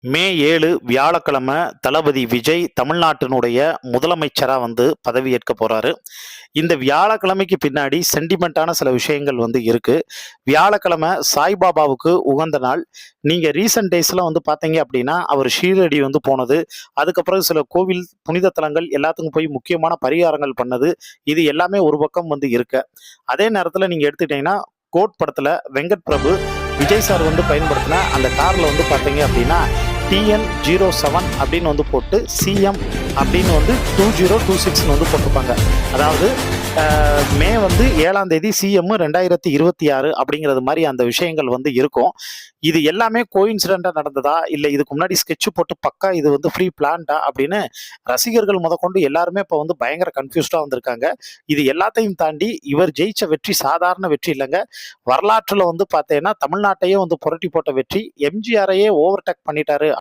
மே 7 வியாழக்கிழமை தளபதி விஜய் தமிழ்நாட்டினுடைய முதலமைச்சரா பதவியேற்க போறாரு. இந்த வியாழக்கிழமைக்கு பின்னாடி சென்டிமெண்டான சில விஷயங்கள் இருக்கு. வியாழக்கிழமை சாய்பாபாவுக்கு உகந்த நாள். நீங்க ரீசென்ட் டேஸ்ல பார்த்தீங்க அப்படின்னா, அவர் ஷீரடி போனது, அதுக்கப்புறம் சில கோவில் புனித தலங்கள் எல்லாத்துக்கும் போய் முக்கியமான பரிகாரங்கள் பண்ணது, இது எல்லாமே ஒரு பக்கம் இருக்க. அதே நேரத்துல நீங்க எடுத்துக்கிட்டீங்கன்னா, கோட் படத்துல வெங்கட் பிரபு விஜய் சார் பயன்படுத்தின அந்த கார்ல பார்த்தீங்க அப்படின்னா TN07 அப்படின்னு போட்டு சிஎம் அப்படின்னு 2026 போட்டிருப்பாங்க. அதாவது மே 7ஆம் தேதி சிஎம் 2026 அப்படிங்கிறது மாதிரி அந்த விஷயங்கள் இருக்கும். இது எல்லாமே கோயின்சிடென்டா நடந்ததா, இல்லை இதுக்கு முன்னாடி ஸ்கெட்ச் போட்டு பக்கா இது ப்ரீ பிளான்டா அப்படின்னு ரசிகர்கள் முதற்கொண்டு எல்லாருமே இப்போ பயங்கர கன்ஃபியூஸ்டா வந்திருக்காங்க. இது எல்லாத்தையும் தாண்டி இவர் ஜெயிச்ச வெற்றி சாதாரண வெற்றி இல்லைங்க. வரலாற்றுல பார்த்தீங்கன்னா தமிழ்நாட்டையே புரட்டி போட்ட வெற்றி. எம்ஜிஆரையே ஓவர்டேக் பண்ணிட்டாரு